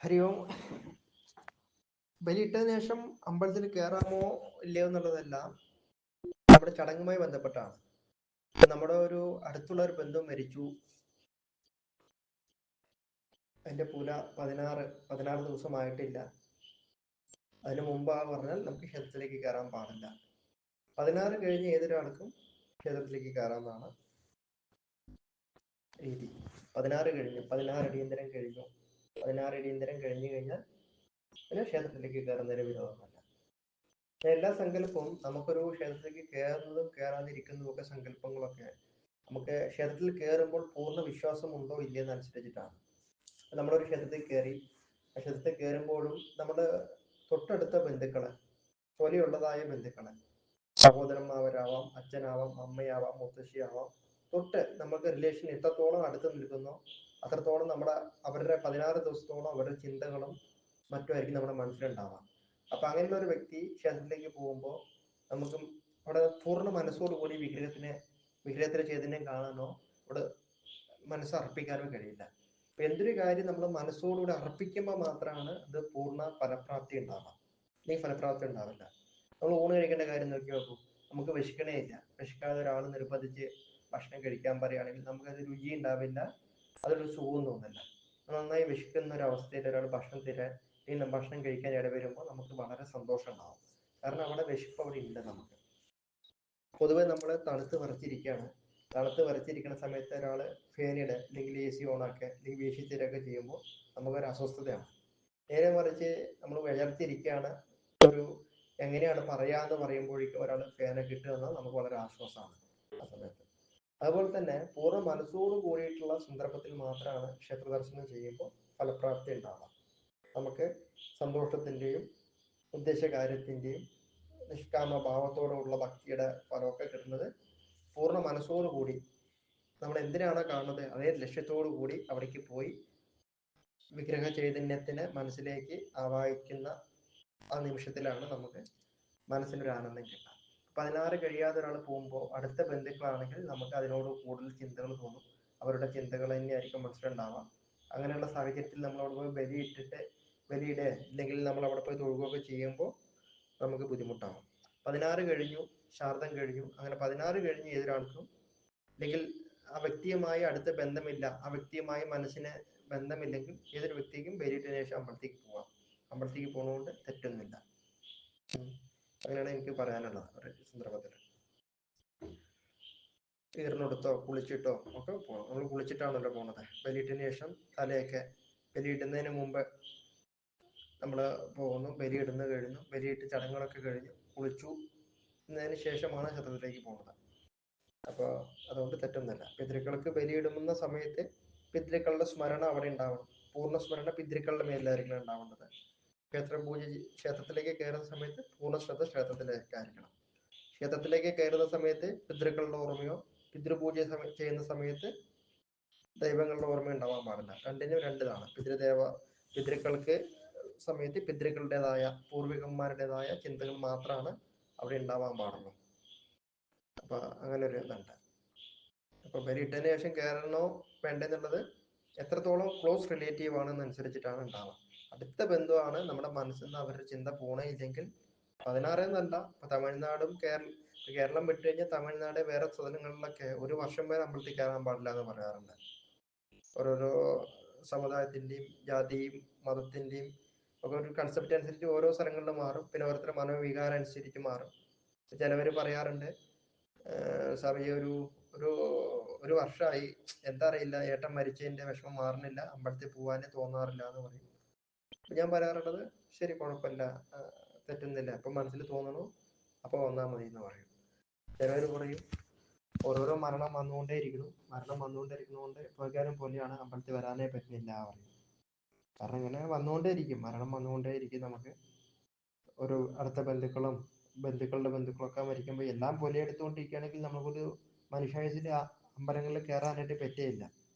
ഹരി ഓം. ബലിയിട്ടതിന് ശേഷം അമ്പലത്തിൽ കയറാമോ ഇല്ലയോ എന്നുള്ളതല്ല നമ്മുടെ ചടങ്ങുമായി ബന്ധപ്പെട്ടാണ്. നമ്മുടെ ഒരു അടുത്തുള്ള ഒരു ബന്ധു മരിച്ചു, അതിന്റെ പൂല 16 ദിവസമായിട്ടില്ല. അതിന് മുമ്പ് പറഞ്ഞാൽ നമുക്ക് ക്ഷേത്രത്തിലേക്ക് കയറാൻ പാടില്ല. 16 കഴിഞ്ഞ് ഏതൊരാൾക്കും ക്ഷേത്രത്തിലേക്ക് കയറാമെന്നാണ് രീതി. 16 അടിയന്തരം കഴിഞ്ഞു. 16 അടിയന്തരം കഴിഞ്ഞു കഴിഞ്ഞാൽ പിന്നെ ക്ഷേത്രത്തിലേക്ക് കയറുന്നതിന് വിരോധമല്ല. എല്ലാ സങ്കല്പവും നമുക്കൊരു ക്ഷേത്രത്തിലേക്ക് കയറുന്നതും കയറാതിരിക്കുന്നതും ഒക്കെ സങ്കല്പങ്ങളൊക്കെ നമുക്ക് ക്ഷേത്രത്തിൽ കയറുമ്പോൾ പൂർണ്ണ വിശ്വാസം ഉണ്ടോ ഇല്ലെന്നനുസരിച്ചിട്ടാണ്. നമ്മളൊരു ക്ഷേത്രത്തിൽ കയറി, ആ ക്ഷേത്രത്തിൽ കയറുമ്പോഴും നമ്മുടെ തൊട്ടടുത്ത ബന്ധുക്കളെ, തൊലിയുള്ളതായ ബന്ധുക്കളെ, സഹോദരന്മാരാവാം, അച്ഛനാവാം, അമ്മയാവാം, മുത്തശ്ശിയാവാം, തൊട്ട് നമുക്ക് റിലേഷൻ എത്രത്തോളം അടുത്ത് നിൽക്കുന്നോ അത്രത്തോളം അവരുടെ 16 ദിവസത്തോളം അവരുടെ ചിന്തകളും മറ്റുമായിരിക്കും നമ്മുടെ മനസ്സിലുണ്ടാവാം. അപ്പൊ അങ്ങനെയുള്ള ഒരു വ്യക്തി ക്ഷേത്രത്തിലേക്ക് പോകുമ്പോൾ നമുക്ക് അവിടെ പൂർണ്ണ മനസ്സോടുകൂടി വിഗ്രഹത്തിന്റെ ചൈതന്യം കാണാനോ അവിടെ മനസ്സർപ്പിക്കാനോ കഴിയില്ല. അപ്പൊ എന്തൊരു കാര്യം നമ്മൾ മനസ്സോടുകൂടി അർപ്പിക്കുമ്പോൾ മാത്രമാണ് അത് പൂർണ്ണ ഫലപ്രാപ്തി ഉണ്ടാവാം. ഫലപ്രാപ്തി ഉണ്ടാവില്ല. നമ്മൾ ഊണ് കഴിക്കേണ്ട കാര്യം നോക്കി നോക്കൂ. നമുക്ക് വിശക്കണേ ഇല്ല, വിശക്കാതെ ഒരാൾ നിർബന്ധിച്ച് ഭക്ഷണം കഴിക്കാൻ പറയുകയാണെങ്കിൽ നമുക്കത് രുചി ഉണ്ടാവില്ല, അതൊരു സുഖവും തോന്നില്ല. നന്നായി വിശക്കുന്ന ഒരു അവസ്ഥയിൽ ഒരാൾ ഭക്ഷണം കഴിക്കാൻ ഇടവരുമ്പോൾ നമുക്ക് വളരെ സന്തോഷം ഉണ്ടാവും. കാരണം അവിടെ വിശപ്പ് അവിടെ ഉണ്ട്. നമുക്ക് പൊതുവെ നമ്മൾ തണുത്ത് വിറച്ചിരിക്കുന്ന സമയത്ത് ഒരാൾ ഫാനിടെ അല്ലെങ്കിൽ AC ഓണാക്കുക അല്ലെങ്കിൽ വീശിത്തരൊക്കെ ചെയ്യുമ്പോൾ നമുക്കൊരു അസ്വസ്ഥതയാണ്. നേരെ മറിച്ച് നമ്മൾ വിയർത്തിരിക്കുകയാണ്, ഒരു എങ്ങനെയാണ് പറയാന്ന് പറയുമ്പോഴേക്കും ഒരാൾ ഫാനൊക്കെ ഇട്ട് തന്നാൽ നമുക്ക് വളരെ ആശ്വാസമാണ് ആ സമയത്ത്. അതുപോലെ തന്നെ പൂർണ്ണ മനസ്സോട് കൂടിയിട്ടുള്ള സന്ദർഭത്തിൽ മാത്രമാണ് ക്ഷേത്ര ദർശനം ചെയ്യുമ്പോൾ ഫലപ്രാപ്തി ഉണ്ടാവുക. നമുക്ക് സന്തോഷത്തിന്റെയും ഉദ്ദേശകാര്യത്തിന്റെയും നിഷ്കാമഭാവത്തോടുള്ള ഭക്തിയുടെ ഫലമൊക്കെ കിട്ടുന്നത് പൂർണ്ണ മനസ്സോടുകൂടി നമ്മൾ എന്തിനാണോ കാണുന്നത് അതേ ലക്ഷ്യത്തോടു കൂടി അവിടേക്ക് പോയി വിഗ്രഹ ചൈതന്യത്തിനെ മനസ്സിലേക്ക് ആവാഹിക്കുന്ന ആ നിമിഷത്തിലാണ് നമുക്ക് മനസ്സിനൊരു ആനന്ദം കിട്ടുക. 16 കഴിയാതെ ഒരാൾ പോകുമ്പോൾ അടുത്ത ബന്ധുക്കളാണെങ്കിൽ നമുക്ക് അതിനോട് കൂടുതൽ ചിന്തകൾ തോന്നും. അവരുടെ ചിന്തകൾ തന്നെയായിരിക്കും മനസ്സിലുണ്ടാവാം. അങ്ങനെയുള്ള സാഹചര്യത്തിൽ നമ്മൾ അവിടെ പോയി ബലിയിടെ ഇല്ലെങ്കിൽ നമ്മൾ അവിടെ പോയി തൊഴുകയൊക്കെ ചെയ്യുമ്പോൾ നമുക്ക് ബുദ്ധിമുട്ടാവും. 16 കഴിഞ്ഞു, ശാർദം കഴിഞ്ഞു, അങ്ങനെ 16 കഴിഞ്ഞ് ഏതൊരാൾക്കും അല്ലെങ്കിൽ ആ വ്യക്തിയുമായി അടുത്ത ബന്ധമില്ല, ആ വ്യക്തിയുമായി മനസ്സിന് ബന്ധമില്ലെങ്കിൽ ഏതൊരു വ്യക്തിക്കും ബലിയിട്ടതിന് ശേഷം അമ്പലത്തേക്ക് പോവാം. അമ്പലത്തേക്ക് പോകുന്നതുകൊണ്ട് തെറ്റൊന്നുമില്ല. അങ്ങനെയാണ് എനിക്ക് പറയാനുള്ളത്. ഒരു സന്ദർഭത്തിൽ ഈറിനെടുത്തോ കുളിച്ചിട്ടോ ഒക്കെ പോകണം. നമ്മൾ കുളിച്ചിട്ടാണല്ലോ പോണത്. ബലിയിട്ടതിന് ശേഷം തലയൊക്കെ ബലിയിടുന്നതിന് മുമ്പ് നമ്മൾ പോകുന്നു, ബലിയിടുന്നത് കഴിഞ്ഞു, ബലിയിട്ട് ചടങ്ങുകളൊക്കെ കഴിഞ്ഞു കുളിച്ചു എന്നതിന് ശേഷമാണ് ക്ഷേത്രത്തിലേക്ക് പോകുന്നത്. അപ്പോൾ അതുകൊണ്ട് തെറ്റൊന്നുമില്ല. പിതൃക്കൾക്ക് ബലിയിടുന്ന സമയത്ത് പിതൃക്കളുടെ സ്മരണ അവിടെ ഉണ്ടാവണം. പൂർണ്ണ സ്മരണ പിതൃക്കളുടെ മേലിലായിരിക്കണം ഉണ്ടാവേണ്ടത്. ക്ഷേത്രത്തിലേക്ക് കയറുന്ന സമയത്ത് പൂർണ്ണ ശ്രദ്ധ ക്ഷേത്രത്തിലേക്കായിരിക്കണം. ക്ഷേത്രത്തിലേക്ക് കയറുന്ന സമയത്ത് പിതൃക്കളുടെ ഓർമ്മയോ പിതൃപൂജ ചെയ്യുന്ന സമയത്ത് ദൈവങ്ങളുടെ ഓർമ്മ ഉണ്ടാവാൻ പാടില്ല. രണ്ടിനും രണ്ടിതാണ്. പിതൃക്കൾക്ക് സമയത്ത് പിതൃക്കളുടേതായ പൂർവികന്മാരുടേതായ ചിന്തകൾ മാത്രമാണ് അവിടെ ഉണ്ടാവാൻ പാടുള്ളൂ. അപ്പൊ അങ്ങനെ ഒരു ഇതുണ്ട്. അപ്പൊ ബലിയിട്ടതിന് ശേഷം കയറണോ വേണ്ടെന്നുള്ളത് എത്രത്തോളം ക്ലോസ് റിലേറ്റീവ് ആണെന്നനുസരിച്ചിട്ടാണ് ഉണ്ടാവുക. അടുത്ത ബന്ധുവാണ് നമ്മുടെ മനസ്സിൽ നിന്ന് അവരുടെ ചിന്ത പോണേയില്ലെങ്കിൽ 16 എന്നല്ല, ഇപ്പൊ തമിഴ്നാടും കേരളം വിട്ടു കഴിഞ്ഞാൽ തമിഴ്നാട് വേറെ സ്ഥലങ്ങളിലൊക്കെ ഒരു വർഷം വരെ അമ്പലത്തിൽ കയറാൻ പാടില്ല എന്ന് പറയാറുണ്ട്. ഓരോരോ സമുദായത്തിന്റെയും ജാതിയും മതത്തിന്റെയും ഒക്കെ ഒരു കൺസെപ്റ്റ് അനുസരിച്ച് ഓരോ സ്ഥലങ്ങളിലും മാറും. പിന്നെ ഓരോരുത്തരുടെ മനോവികാരം അനുസരിച്ച് മാറും. ചിലവർ പറയാറുണ്ട്, സ്വാമിജി ഒരു ഒരു ഒരു വർഷമായി എന്താ അറിയില്ല, ഏട്ടൻ മരിച്ചതിന്റെ വിഷമം മാറുന്നില്ല, അമ്പലത്തിൽ പോകാനേ തോന്നാറില്ല എന്ന് പറയും. ഞാൻ പറയാറുള്ളത് ശരി, കുഴപ്പമില്ല, തെറ്റുന്നില്ല, ഇപ്പൊ മനസ്സിൽ തോന്നണു അപ്പൊ വന്നാൽ മതി എന്ന് പറയും. ചിലവർ പറയും ഓരോരോ മരണം വന്നുകൊണ്ടേയിരിക്കുന്നതുകൊണ്ട് പ്രകാരം പോലെയാണ് അമ്പലത്തിൽ വരാനേ പറ്റുന്നില്ല പറയും. കാരണം ഇങ്ങനെ മരണം വന്നുകൊണ്ടേയിരിക്കും. നമുക്ക് ഒരു അടുത്ത ബന്ധുക്കളുടെ ബന്ധുക്കളൊക്കെ മരിക്കുമ്പോൾ എല്ലാം പോലെ എടുത്തുകൊണ്ടിരിക്കുകയാണെങ്കിൽ നമുക്കൊരു മനുഷ്യായുസിന്റെ അമ്പലങ്ങളിൽ കയറാനായിട്ട് പറ്റുകയില്ല.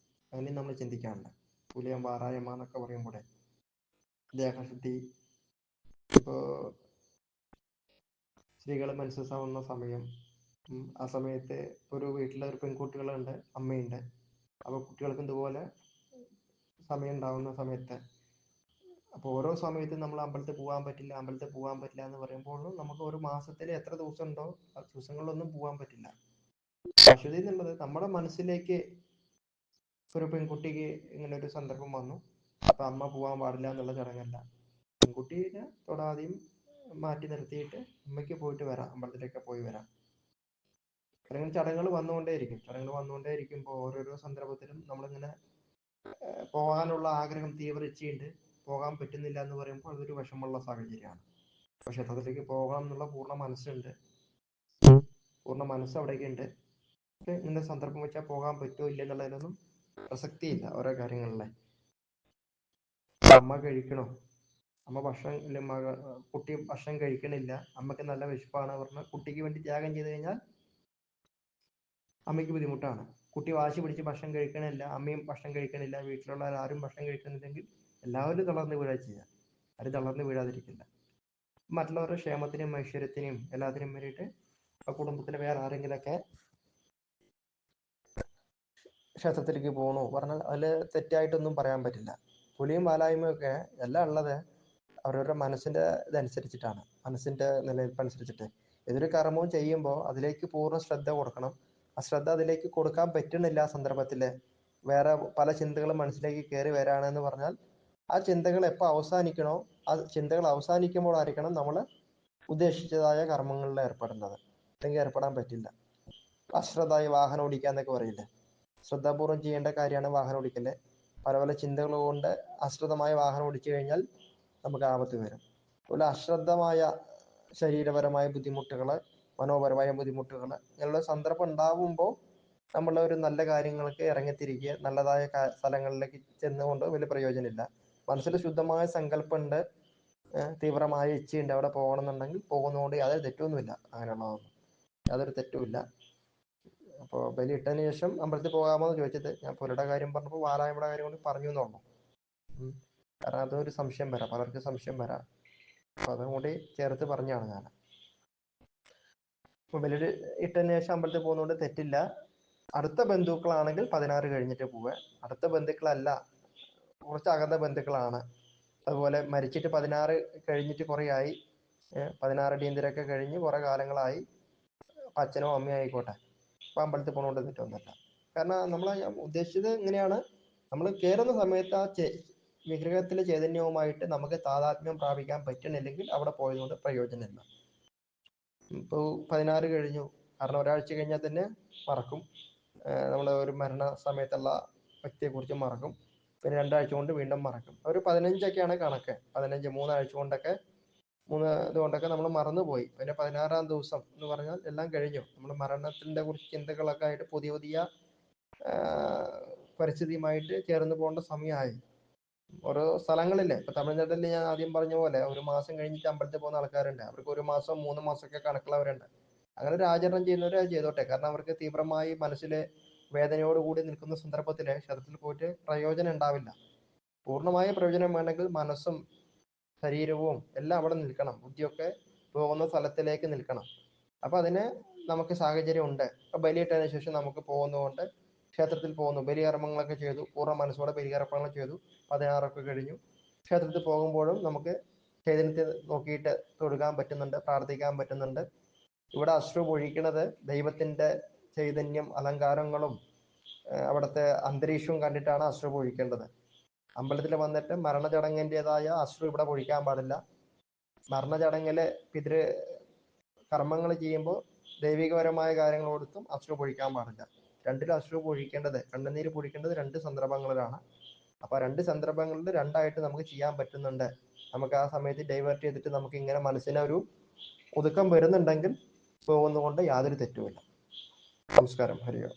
അങ്ങനെ നമ്മൾ ചിന്തിക്കാറുണ്ട്. പുലിയം വാറായമ്മ എന്നൊക്കെ പറയുമ്പോഴേ ദേഹശുദ്ധി, ഇപ്പോ സ്ത്രീകൾ മനസ്സാവുന്ന സമയം, ആ സമയത്ത് ഒരു വീട്ടിലെ ഒരു പെൺകുട്ടികളുണ്ട്, അമ്മയുണ്ട്. അപ്പൊ കുട്ടികൾക്കും ഇതുപോലെ സമയം ഉണ്ടാവുന്ന സമയത്ത് അപ്പോൾ ഓരോ സമയത്തും നമ്മൾ അമ്പലത്തിൽ പോകാൻ പറ്റില്ല എന്ന് പറയുമ്പോഴും നമുക്ക് ഒരു മാസത്തിൽ എത്ര ദിവസം ഉണ്ടോ ആ ദിവസങ്ങളിലൊന്നും പോകാൻ പറ്റില്ല. അശ്വതി എന്നുള്ളത് നമ്മുടെ മനസ്സിലേക്ക് ഒരു പെൺകുട്ടിക്ക് ഇങ്ങനെ ഒരു സന്ദർഭം വന്നു, അപ്പൊ അമ്മ പോകാൻ പാടില്ല എന്നുള്ള ചടങ്ങല്ല. പെൺകുട്ടീനെ തൊടാതെയും മാറ്റി നിർത്തിയിട്ട് അമ്മയ്ക്ക് പോയിട്ട് വരാം, അമ്പലത്തിലേക്ക് പോയി വരാം. അല്ലെങ്കിൽ ചടങ്ങുകൾ വന്നുകൊണ്ടേയിരിക്കുമ്പോൾ ഓരോരോ സന്ദർഭത്തിലും നമ്മളിങ്ങനെ പോകാനുള്ള ആഗ്രഹം തീവ്രയിച്ചുണ്ട്, പോകാൻ പറ്റുന്നില്ല എന്ന് പറയുമ്പോൾ അതൊരു വിഷമമുള്ള സാഹചര്യമാണ്. പക്ഷെ അതിലേക്ക് പോകാം എന്നുള്ള പൂർണ്ണ മനസ്സുണ്ട്, പൂർണ്ണ മനസ്സ് അവിടേക്ക് ഉണ്ട്. ഇന്ന സന്ദർഭം വെച്ചാൽ പോകാൻ പറ്റുമോ ഇല്ല എന്നുള്ളതിനൊന്നും പ്രസക്തിയില്ല ഓരോ കാര്യങ്ങളിലെ. അമ്മ കഴിക്കണോ, അമ്മ ഭക്ഷണം കുട്ടി ഭക്ഷണം കഴിക്കണില്ല, അമ്മയ്ക്ക് നല്ല വിശപ്പാണ് പറഞ്ഞാൽ കുട്ടിക്ക് വേണ്ടി ത്യാഗം ചെയ്ത് കഴിഞ്ഞാൽ അമ്മയ്ക്ക് ബുദ്ധിമുട്ടാണ്. കുട്ടി വാശി പിടിച്ച് ഭക്ഷണം കഴിക്കണില്ല, അമ്മയും ഭക്ഷണം കഴിക്കണില്ല, വീട്ടിലുള്ള ആരും ഭക്ഷണം കഴിക്കുന്നില്ലെങ്കിൽ എല്ലാവരും തളർന്ന് വീഴുക ചെയ്യുക. ആരും തളർന്ന് വീഴാതിരിക്കില്ല. മറ്റുള്ളവരുടെ ക്ഷേമത്തിനും ഐശ്വര്യത്തിനും എല്ലാത്തിനും വേണ്ടിയിട്ട് ആ കുടുംബത്തിലെ വേറെ ആരെങ്കിലൊക്കെ ക്ഷേത്രത്തിലേക്ക് പോകണു പറഞ്ഞാൽ അതിൽ തെറ്റായിട്ടൊന്നും പറയാൻ പറ്റില്ല. പുലിയും പാലായ്മയും ഒക്കെ എല്ലാം ഉള്ളത് അവരവരുടെ മനസ്സിന്റെ ഇതനുസരിച്ചിട്ടാണ്, മനസ്സിന്റെ നിലനിൽപ്പ് അനുസരിച്ചിട്ട്. ഏതൊരു കർമ്മവും ചെയ്യുമ്പോൾ അതിലേക്ക് പൂർണ്ണ ശ്രദ്ധ കൊടുക്കണം. ആ ശ്രദ്ധ അതിലേക്ക് കൊടുക്കാൻ പറ്റുന്നില്ല ആ സന്ദർഭത്തില്, വേറെ പല ചിന്തകളും മനസ്സിലേക്ക് കയറി വരാണെന്ന് പറഞ്ഞാൽ ആ ചിന്തകൾ എപ്പോൾ അവസാനിക്കണോ ആ ചിന്തകൾ അവസാനിക്കുമ്പോഴായിരിക്കണം നമ്മൾ ഉദ്ദേശിച്ചതായ കർമ്മങ്ങളിൽ ഏർപ്പെടുന്നത്. അല്ലെങ്കിൽ ഏർപ്പെടാൻ പറ്റില്ല. അശ്രദ്ധമായി വാഹനം ഓടിക്കുക എന്നൊക്കെ പറയില്ലേ, ശ്രദ്ധാപൂർവം ചെയ്യേണ്ട കാര്യമാണ് വാഹനം ഓടിക്കല്. പല പല ചിന്തകൾ കൊണ്ട് അശ്രദ്ധമായ വാഹനം ഓടിച്ചു കഴിഞ്ഞാൽ നമുക്ക് ആപത്ത് വരും. അതുപോലെ അശ്രദ്ധമായ ശരീരപരമായ ബുദ്ധിമുട്ടുകൾ, മനോപരമായ ബുദ്ധിമുട്ടുകൾ ഇങ്ങനെയുള്ള സന്ദർഭം ഉണ്ടാവുമ്പോൾ നമ്മൾ ഒരു നല്ല കാര്യങ്ങൾക്ക് ഇറങ്ങിത്തിരിക്കുക, നല്ലതായ സ്ഥലങ്ങളിലേക്ക് ചെന്നുകൊണ്ട് വലിയ പ്രയോജനമില്ല. മനസ്സിൽ ശുദ്ധമായ സങ്കല്പമുണ്ട്, തീവ്രമായ ഇച്ഛയുണ്ട് അവിടെ പോകണം എന്നുണ്ടെങ്കിൽ പോകുന്നതുകൊണ്ട് യാതൊരു തെറ്റൊന്നുമില്ല, അങ്ങനെയുള്ളതൊന്നും യാതൊരു തെറ്റുമില്ല. അപ്പോൾ ബലി ഇട്ടതിന് ശേഷം അമ്പലത്തിൽ പോകാമോ എന്ന് ചോദിച്ചത്, ഞാൻ പുലയുടെ കാര്യം പറഞ്ഞപ്പോൾ വാലായ്മയുടെ കാര്യം കൊണ്ട് പറഞ്ഞു എന്നുള്ളൂ. കാരണം അതൊരു സംശയം വരാം, പലർക്കും സംശയം വരാം. അപ്പൊ അതും കൂടി ചേർത്ത് പറഞ്ഞാണ് ഞാൻ. അപ്പൊ ബലി ഇട്ടതിന് ശേഷം അമ്പലത്തിൽ പോകുന്നതുകൊണ്ട് തെറ്റില്ല. അടുത്ത ബന്ധുക്കളാണെങ്കിൽ 16 കഴിഞ്ഞിട്ട് പോവുക. അടുത്ത ബന്ധുക്കളല്ല, കുറച്ച് അകന്ന ബന്ധുക്കളാണ്, അതുപോലെ മരിച്ചിട്ട് 16 കഴിഞ്ഞിട്ട് കുറേ ആയി, 16 അടിയന്തരമൊക്കെ കഴിഞ്ഞ് കുറെ കാലങ്ങളായി, അച്ഛനോ അമ്മയോ ആയിക്കോട്ടെ, അപ്പൊ അമ്പലത്തിൽ പോകണോണ്ട് തെറ്റൊന്നുമില്ല. കാരണം നമ്മൾ ഉദ്ദേശിച്ചത് ഇങ്ങനെയാണ്, നമ്മൾ കയറുന്ന സമയത്ത് ആ വിഗ്രഹത്തിലെ ചൈതന്യവുമായിട്ട് നമുക്ക് താതാത്മ്യം പ്രാപിക്കാൻ പറ്റണില്ലെങ്കിൽ അവിടെ പോയതുകൊണ്ട് പ്രയോജനമില്ല. ഇപ്പോൾ 16 കഴിഞ്ഞു, കാരണം ഒരാഴ്ച കഴിഞ്ഞാൽ തന്നെ മറക്കും, നമ്മൾ ഒരു മരണ സമയത്തുള്ള വ്യക്തിയെക്കുറിച്ച് മറക്കും, പിന്നെ 2 ആഴ്ച കൊണ്ട് വീണ്ടും മറക്കും. ഒരു 15ഒക്കെയാണ് കണക്ക്, 15 3 ആഴ്ച കൊണ്ടൊക്കെ, 3 ഇതുകൊണ്ടൊക്കെ നമ്മൾ മറന്നുപോയി. പിന്നെ 16-ാം ദിവസം എന്ന് പറഞ്ഞാൽ എല്ലാം കഴിഞ്ഞു, നമ്മൾ മരണത്തിന്റെ കുറിച്ച് ചിന്തകളൊക്കെ ആയിട്ട് പുതിയ പുതിയ പരിസ്ഥിതിയുമായിട്ട് ചേർന്ന് പോകേണ്ട സമയമായി. ഓരോ സ്ഥലങ്ങളില്ലേ, ഇപ്പൊ തമിഴ്നാട്ടിൽ ഞാൻ ആദ്യം പറഞ്ഞ പോലെ 1 മാസം കഴിഞ്ഞിട്ട് അമ്പലത്തിൽ പോകുന്ന ആൾക്കാരുണ്ട്, അവർക്ക് 1 മാസം 3 മാസമൊക്കെ കണക്കുള്ളവരുണ്ട്. അങ്ങനെ ഒരു ആചരണം ചെയ്യുന്നവർ അത് ചെയ്തോട്ടെ, കാരണം അവർക്ക് തീവ്രമായി മനസ്സിലെ വേദനയോടുകൂടി നിൽക്കുന്ന സന്ദർഭത്തിൽ ക്ഷേത്രത്തിൽ പോയിട്ട് പ്രയോജനം ഉണ്ടാവില്ല. പൂർണ്ണമായ പ്രയോജനം വേണമെങ്കിൽ മനസ്സും ശരീരവും എല്ലാം അവിടെ നിൽക്കണം, ബുദ്ധിയൊക്കെ പോകുന്ന സ്ഥലത്തിലേക്ക് നിൽക്കണം. അപ്പൊ അതിന് നമുക്ക് സാഹചര്യം ഉണ്ട്. അപ്പൊ ബലിയിട്ടതിന് ശേഷം നമുക്ക് പോകുന്നതുകൊണ്ട് ക്ഷേത്രത്തിൽ പോകുന്നു, ബലികർമ്മങ്ങളൊക്കെ ചെയ്തു, പൂർണ്ണ മനസ്സോടെ ബലികർമ്മങ്ങൾ ചെയ്തു, 16 കഴിഞ്ഞു. ക്ഷേത്രത്തിൽ പോകുമ്പോഴും നമുക്ക് ചൈതന്യത്തെ നോക്കിയിട്ട് തൊഴുകാൻ പറ്റുന്നുണ്ട്, പ്രാർത്ഥിക്കാൻ പറ്റുന്നുണ്ട്. ഇവിടെ അശ്രു പൊഴിക്കുന്നത് ദൈവത്തിന്റെ ചൈതന്യം അലങ്കാരങ്ങളും അവിടുത്തെ അന്തരീക്ഷവും കണ്ടിട്ടാണ് അശ്രു പൊഴിക്കേണ്ടത്. അമ്പലത്തിൽ വന്നിട്ട് മരണചടങ്ങിൻ്റെതായ അശ്രു ഇവിടെ പൊഴിക്കാൻ പാടില്ല. മരണചടങ്ങില് പിതൃ കർമ്മങ്ങൾ ചെയ്യുമ്പോൾ ദൈവികപരമായ കാര്യങ്ങളോടത്തും അശ്രു പൊഴിക്കാൻ പാടില്ല. രണ്ടിലും അശ്രു പൊഴിക്കേണ്ടത്, കണ്ണുനീര് പൊഴിക്കേണ്ടത് 2 സന്ദർഭങ്ങളിലാണ്. അപ്പൊ 2 സന്ദർഭങ്ങളിൽ 2ആയിട്ട് നമുക്ക് ചെയ്യാൻ പറ്റുന്നുണ്ട്. നമുക്ക് ആ സമയത്ത് ഡൈവേർട്ട് ചെയ്തിട്ട് നമുക്ക് ഇങ്ങനെ മനസ്സിന് ഒരു ഒതുക്കം വരുന്നുണ്ടെങ്കിൽ പോകുന്നതുകൊണ്ട് യാതൊരു തെറ്റുമില്ല. നമസ്കാരം. ഹരിയോ.